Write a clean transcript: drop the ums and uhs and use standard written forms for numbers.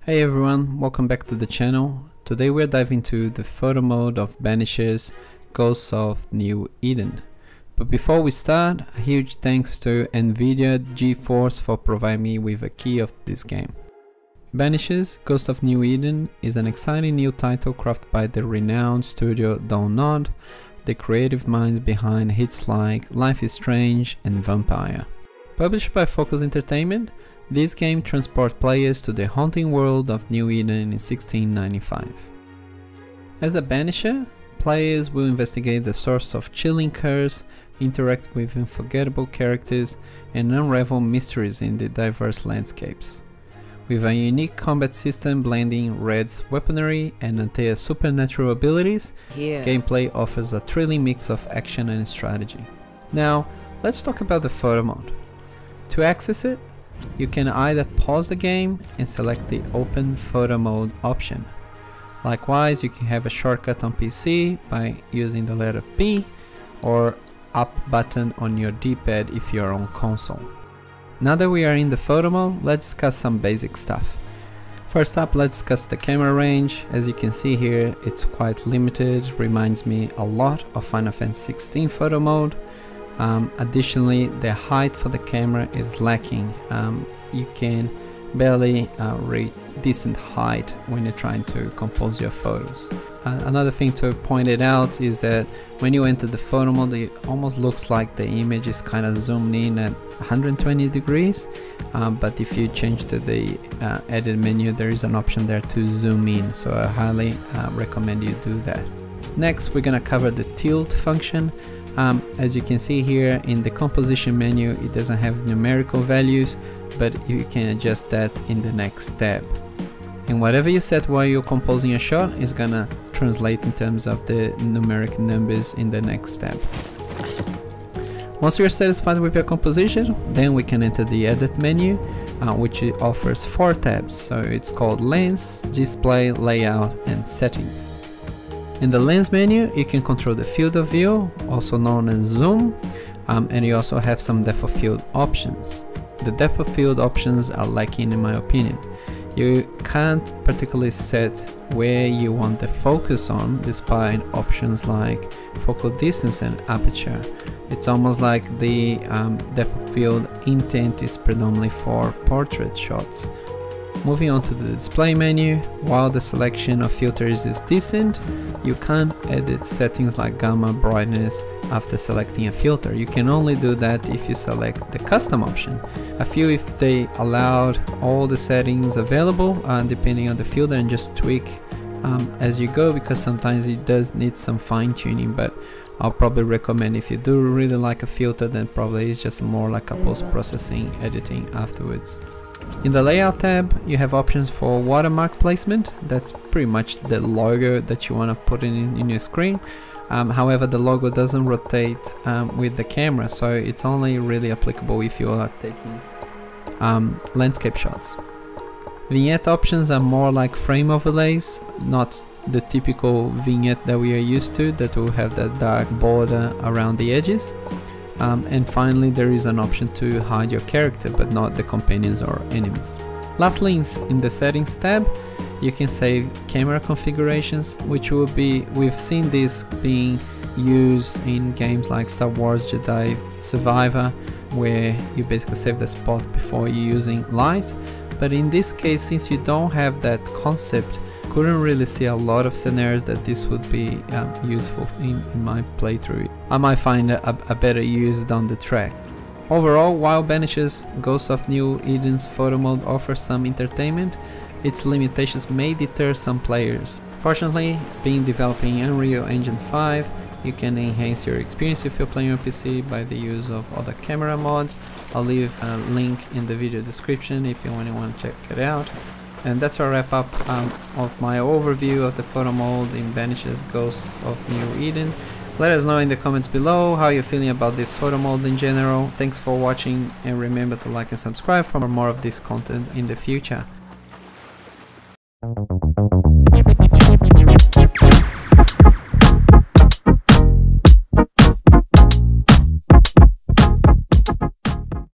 Hey everyone, welcome back to the channel. Today we're diving into the photo mode of Banishers, Ghosts of New Eden. But before we start, a huge thanks to NVIDIA GeForce for providing me with a key of this game. Banishers, Ghosts of New Eden is an exciting new title crafted by the renowned studio Dontnod, the creative minds behind hits like Life is Strange and Vampyr. Published by Focus Entertainment, this game transports players to the haunting world of New Eden in 1695. As a Banisher, players will investigate the source of chilling curse, interact with unforgettable characters, and unravel mysteries in the diverse landscapes. With a unique combat system blending Red's weaponry and Antaea's supernatural abilities, gameplay offers a thrilling mix of action and strategy. Now, let's talk about the photo mode. To access it, you can either pause the game and select the Open Photo Mode option. Likewise, you can have a shortcut on PC by using the letter P or up button on your D-pad if you're on console. Now that we are in the photo mode, let's discuss some basic stuff. First up, let's discuss the camera range. As you can see here, it's quite limited, reminds me a lot of Final Fantasy XVI photo mode. Additionally, the height for the camera is lacking. You can barely reach decent height when you're trying to compose your photos. Another thing to point it out is that when you enter the photo mode, it almost looks like the image is kind of zoomed in at 120 degrees, but if you change to the edit menu, there is an option there to zoom in, so I highly recommend you do that. Next, we're gonna cover the tilt function. As you can see here in the composition menu, it doesn't have numerical values, but you can adjust that in the next tab. And whatever you set while you're composing a shot is gonna translate in terms of the numeric numbers in the next tab. Once you're satisfied with your composition, then we can enter the edit menu, which offers 4 tabs. So it's called Lens, Display, Layout, and Settings. In the lens menu, you can control the field of view, also known as zoom, and you also have some depth of field options. The depth of field options are lacking in my opinion. You can't particularly set where you want the focus on, despite options like focal distance and aperture. It's almost like the depth of field intent is predominantly for portrait shots. Moving on to the display menu, while the selection of filters is decent, you can't edit settings like gamma, brightness after selecting a filter. You can only do that if you select the custom option. I feel if they allowed all the settings available depending on the filter and just tweak as you go, because sometimes it does need some fine tuning, but I'll probably recommend if you do really like a filter, then probably it's just more like a post-processing editing afterwards. In the layout tab, you have options for watermark placement. That's pretty much the logo that you want to put in your screen. However, the logo doesn't rotate with the camera, so it's only really applicable if you are taking landscape shots. Vignette options are more like frame overlays, not the typical vignette that we are used to, that will have that dark border around the edges. And finally, there is an option to hide your character, but not the companions or enemies. Lastly, in the settings tab, you can save camera configurations, which will be, we've seen this being used in games like Star Wars Jedi Survivor, where you basically save the spot before you're using lights. But in this case, since you don't have that concept, couldn't really see a lot of scenarios that this would be useful in my playthrough. I might find a better use down the track. Overall, while Banishers, Ghosts of New Eden's photo mode offers some entertainment, its limitations may deter some players. Fortunately, being developed in Unreal Engine 5, you can enhance your experience if you're playing on PC by the use of other camera mods. I'll leave a link in the video description if you want to check it out. And that's a wrap up of my overview of the photo mode in Banishers, Ghosts of New Eden. Let us know in the comments below how you're feeling about this photo mode in general. Thanks for watching, and remember to like and subscribe for more of this content in the future.